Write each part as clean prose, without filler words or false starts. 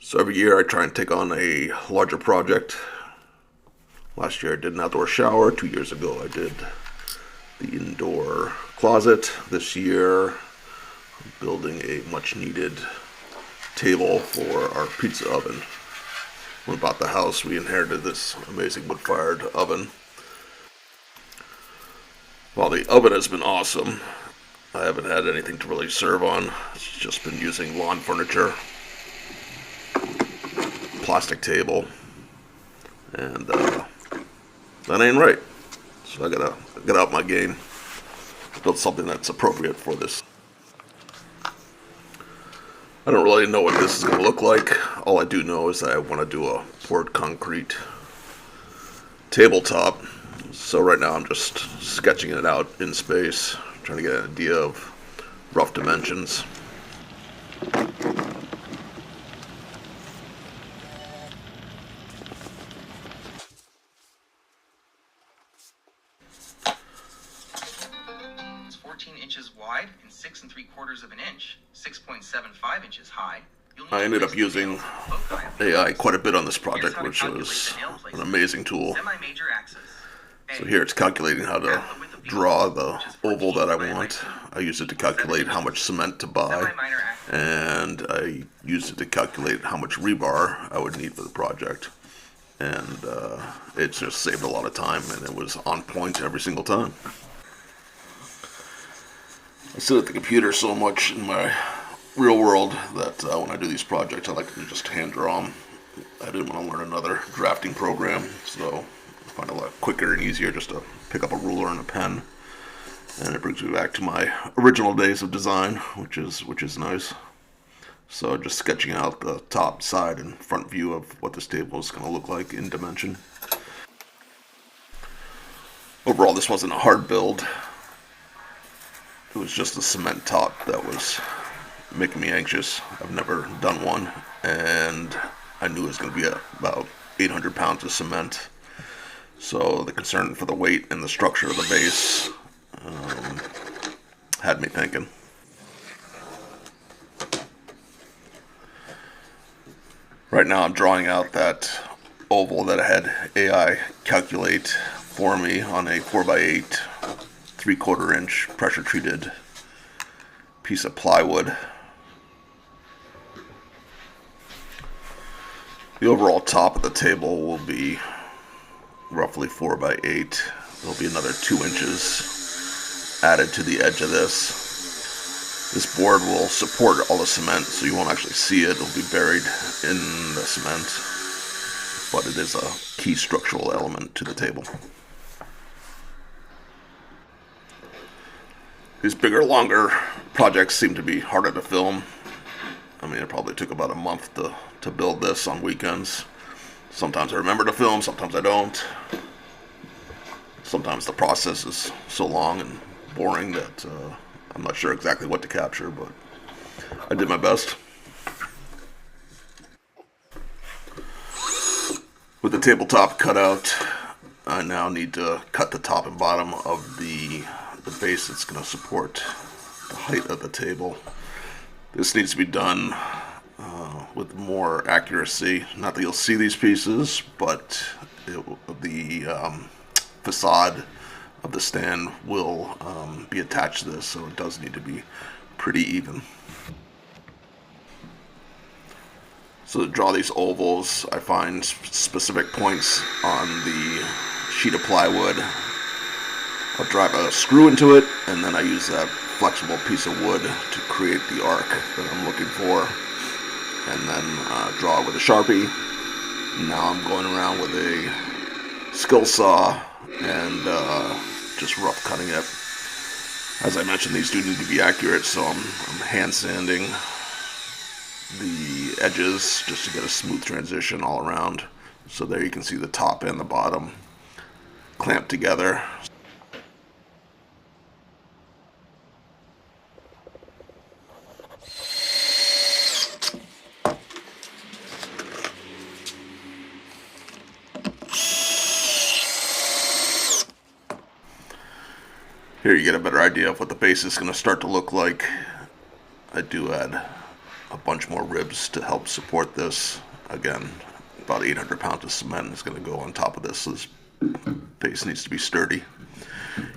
So every year I try and take on a larger project. Last year I did an outdoor shower. 2 years ago I did the indoor closet. This year I'm building a much needed table for our pizza oven. When we bought the house, we inherited this amazing wood-fired oven. While the oven has been awesome, I haven't had anything to really serve on. It's just been using lawn furniture, plastic table, and that ain't right. So I gotta get out my game, build something that's appropriate for this. I don't really know what this is gonna look like. All I do know is that I want to do a poured concrete tabletop. So right now I'm just sketching it out in space, trying to get an idea of rough dimensions. It's 14 inches wide and 6 3/4 of an inch, 6.75 inches high. I ended up using AI quite a bit on this project, which was an amazing tool. So here it's calculating how to draw the oval that I want. I used it to calculate how much cement to buy, and I used it to calculate how much rebar I would need for the project. And it just saved a lot of time, and it was on point every single time. I sit at the computer so much in my real world that when I do these projects, I like to just hand draw them. I didn't want to learn another drafting program, so I find it a lot quicker and easier just to pick up a ruler and a pen. And it brings me back to my original days of design, which is nice. So just sketching out the top, side, and front view of what this table is going to look like in dimension. Overall, this wasn't a hard build. It was just the cement top that was making me anxious. I've never done one, and I knew it was going to be about 800 pounds of cement. So the concern for the weight and the structure of the base had me thinking. Right now I'm drawing out that oval that I had AI calculate for me on a 4x8 3/4 inch pressure treated piece of plywood. The overall top of the table will be roughly 4x8. There'll be another 2 inches added to the edge of this. This board will support all the cement, so you won't actually see it. It'll be buried in the cement, but it is a key structural element to the table. These bigger, longer projects seem to be harder to film. I mean, it probably took about a month to build this on weekends. Sometimes I remember to film, sometimes I don't. Sometimes the process is so long and boring that I'm not sure exactly what to capture, but I did my best. With the tabletop cut out, I now need to cut the top and bottom of the base that's going to support the height of the table. This needs to be done with more accuracy. Not that you'll see these pieces, but the facade of the stand will be attached to this, so it does need to be pretty even. So to draw these ovals, I find specific points on the sheet of plywood. I'll drive a screw into it, and then I use that flexible piece of wood to create the arc that I'm looking for, and then draw it with a Sharpie. Now I'm going around with a skill saw and just rough cutting it. As I mentioned, these do need to be accurate, so I'm hand sanding the edges just to get a smooth transition all around. So there you can see the top and the bottom clamped together. Here you get a better idea of what the base is going to start to look like. I do add a bunch more ribs to help support this. Again, about 800 pounds of cement is going to go on top of this, so this base needs to be sturdy.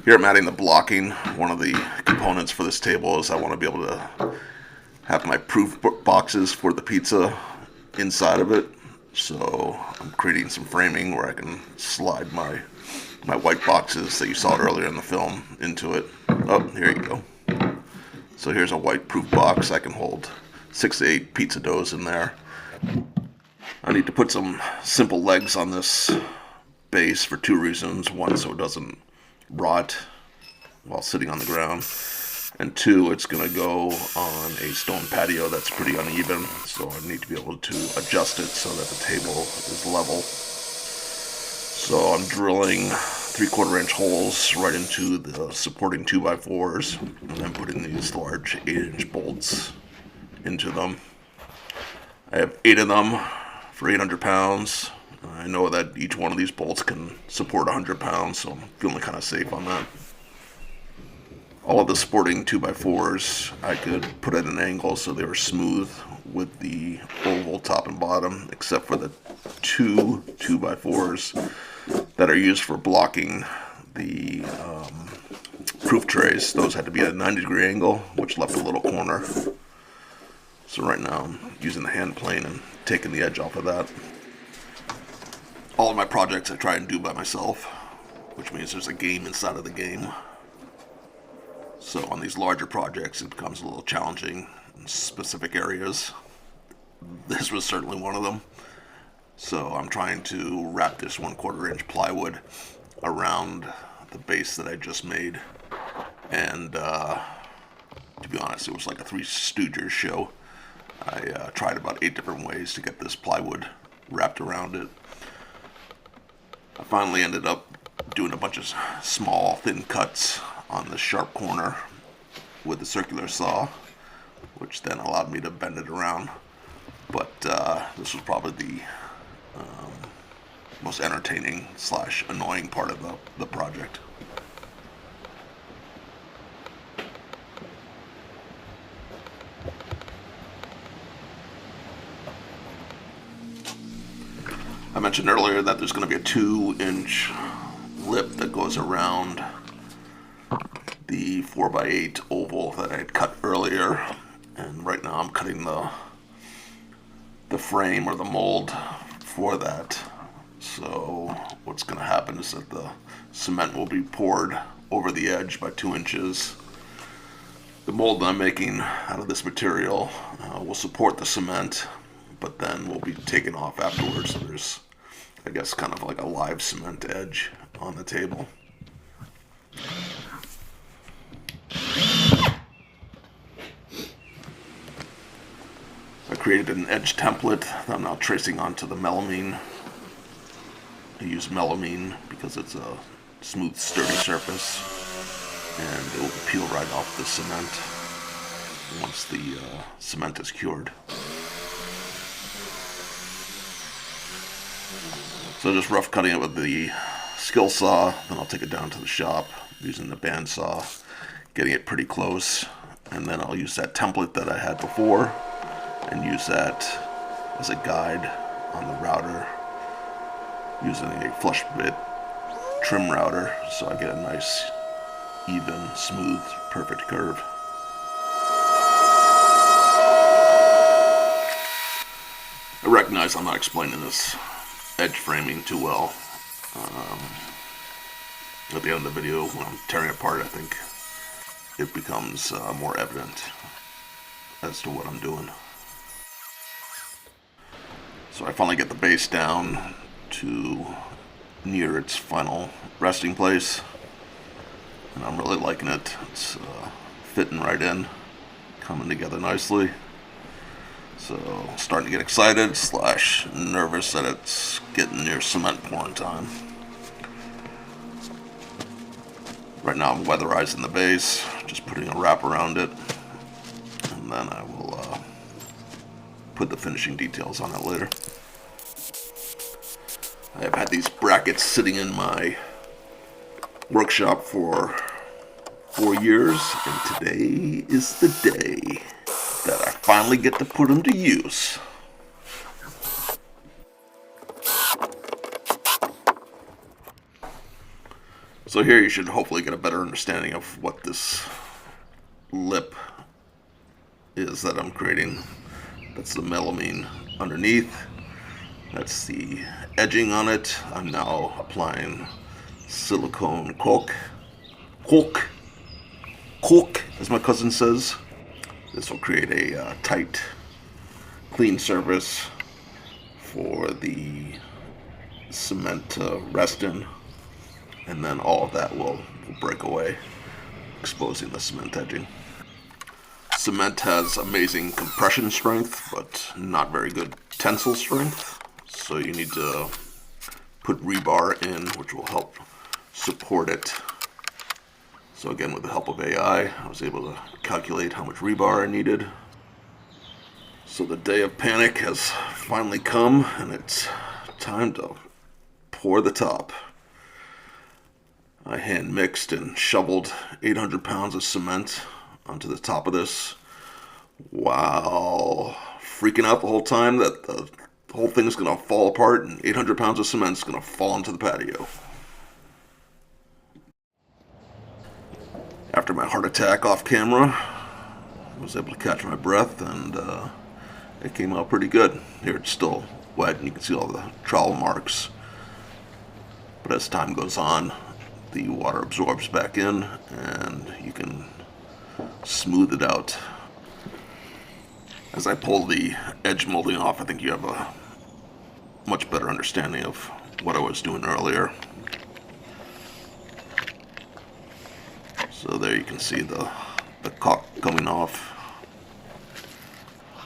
Here I'm adding the blocking. One of the components for this table is I want to be able to have my proof boxes for the pizza inside of it. So I'm creating some framing where I can slide my white boxes that you saw earlier in the film into it. Oh, here you go. So here's a white proof box. I can hold 6 to 8 pizza doughs in there. I need to put some simple legs on this base for 2 reasons. One, so it doesn't rot while sitting on the ground. And 2, it's going to go on a stone patio that's pretty uneven. So I need to be able to adjust it so that the table is level. So I'm drilling 3/4 inch holes right into the supporting 2x4s and then putting these large 8-inch bolts into them. I have 8 of them for 800 pounds. I know that each one of these bolts can support 100 pounds, so I'm feeling kind of safe on that. All of the supporting 2x4s, I could put at an angle so they were smooth with the oval top and bottom, except for the 2 2x4s that are used for blocking the proof trays. Those had to be at a 90-degree angle, which left a little corner. So right now I'm using the hand plane and taking the edge off of that. All of my projects I try and do by myself, which means there's a game inside of the game. So on these larger projects it becomes a little challenging in specific areas. This was certainly one of them. So I'm trying to wrap this 1/4 inch plywood around the base that I just made. And to be honest, it was like a Three Stooges show. I tried about 8 different ways to get this plywood wrapped around it. I finally ended up doing a bunch of small, thin cuts on the sharp corner with the circular saw, which then allowed me to bend it around. But this was probably the most entertaining / annoying part of the project. I mentioned earlier that there's going to be a 2-inch lip that goes around the 4x8 oval that I had cut earlier, and right now I'm cutting the frame or the mold for that. So what's going to happen is that the cement will be poured over the edge by 2 inches. The mold that I'm making out of this material will support the cement, but then will be taken off afterwards. So there's, I guess, kind of like a live cement edge on the table. I created an edge template that I'm now tracing onto the melamine. I use melamine because it's a smooth, sturdy surface, and it will peel right off the cement once the cement is cured. So just rough cutting it with the skill saw, then I'll take it down to the shop using the bandsaw, getting it pretty close, and then I'll use that template that I had before and use that as a guide on the router using a flush bit trim router so I get a nice, even, smooth, perfect curve. I recognize I'm not explaining this edge framing too well. At the end of the video, when I'm tearing it apart, I think it becomes more evident as to what I'm doing. So I finally get the base down to near its final resting place, and I'm really liking it. It's fitting right in, coming together nicely. So starting to get excited / nervous that it's getting near cement pouring time. Right now I'm weatherizing the base, just putting a wrap around it, and then I will put the finishing details on it later. I've had these brackets sitting in my workshop for 4 years, and today is the day. that I finally get to put them to use. So here you should hopefully get a better understanding of what this lip is that I'm creating. That's the melamine underneath. That's the edging on it. I'm now applying silicone caulk, as my cousin says. This will create a tight, clean surface for the cement to rest in, and then all of that will break away, exposing the cement edging. Cement has amazing compression strength, but not very good tensile strength, so you need to put rebar in, which will help support it. So again, with the help of AI, I was able to calculate how much rebar I needed. So the day of panic has finally come, and it's time to pour the top. I hand mixed and shoveled 800 pounds of cement onto the top of this, while freaking out the whole time that the whole thing's going to fall apart and 800 pounds of cement is going to fall into the patio. After my heart attack off camera, I was able to catch my breath, and it came out pretty good. Here it's still wet and you can see all the trowel marks, but as time goes on, the water absorbs back in and you can smooth it out. As I pull the edge molding off, I think you have a much better understanding of what I was doing earlier. So there you can see the caulk coming off,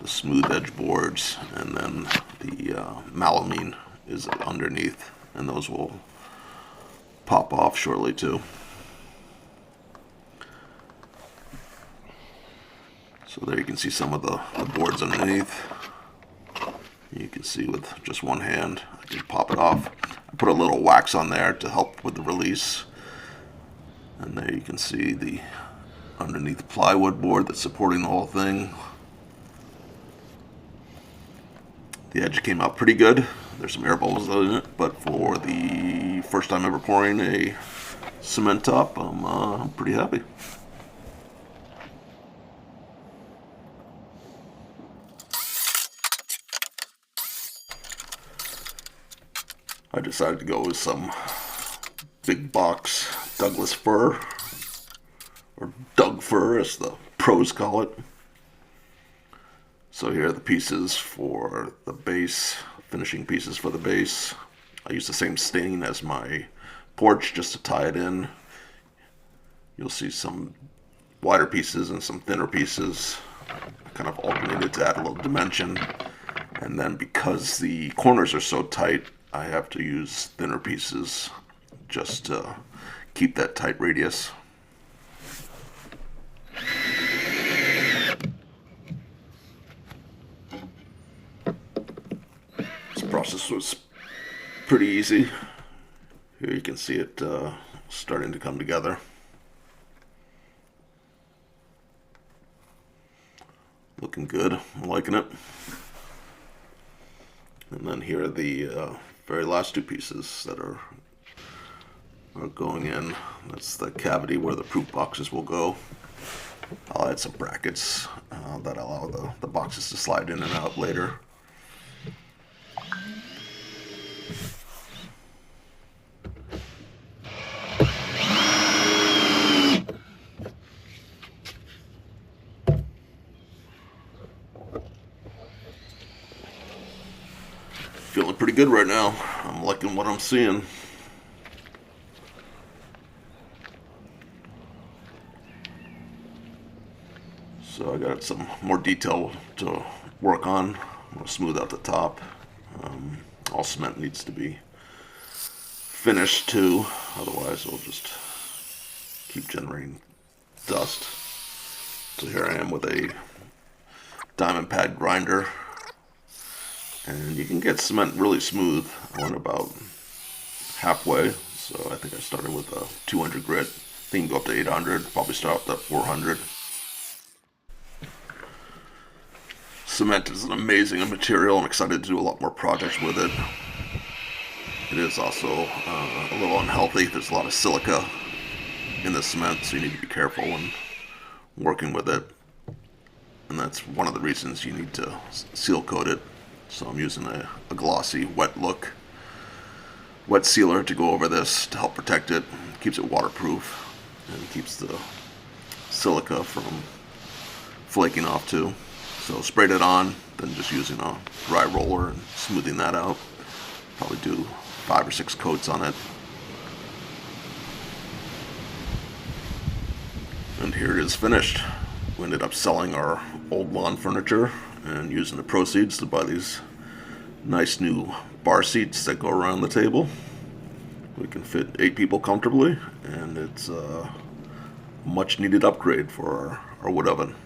the smooth edge boards, and then the melamine is underneath, and those will pop off shortly too. So there you can see some of the boards underneath. You can see with just one hand, I can pop it off. I put a little wax on there to help with the release. And there you can see the underneath plywood board that's supporting the whole thing. The edge came out pretty good. There's some air bubbles in it, but for the first time ever pouring a cement top, I'm pretty happy. I decided to go with some big box Douglas fir, or Doug fir as the pros call it. So here are the pieces for the base, finishing pieces for the base. I use the same stain as my porch just to tie it in. You'll see some wider pieces and some thinner pieces. I kind of alternated to add a little dimension. And then because the corners are so tight, I have to use thinner pieces just to keep that tight radius. This process was pretty easy. Here you can see it starting to come together. Looking good. I'm liking it. And then here are the very last two pieces that are going in. That's the cavity where the proof boxes will go. I'll add some brackets that allow the boxes to slide in and out later. Feeling pretty good right now. I'm liking what I'm seeing. So I got some more detail to work on. I'm going to smooth out the top. All cement needs to be finished too, otherwise it'll just keep generating dust. So here I am with a diamond pad grinder. And you can get cement really smooth. I went about halfway, so I think I started with a 200 grit. I think you can go up to 800, probably start up to 400. Cement is an amazing material. I'm excited to do a lot more projects with it. It is also a little unhealthy. There's a lot of silica in the cement, so you need to be careful when working with it. And that's one of the reasons you need to seal coat it. So I'm using a glossy wet sealer to go over this to help protect it. Keeps it waterproof and keeps the silica from flaking off too. So sprayed it on, then just using a dry roller and smoothing that out. Probably do 5 or 6 coats on it. And here it is finished. We ended up selling our old lawn furniture and using the proceeds to buy these nice new bar seats that go around the table. We can fit 8 people comfortably, and it's a much needed upgrade for our wood oven.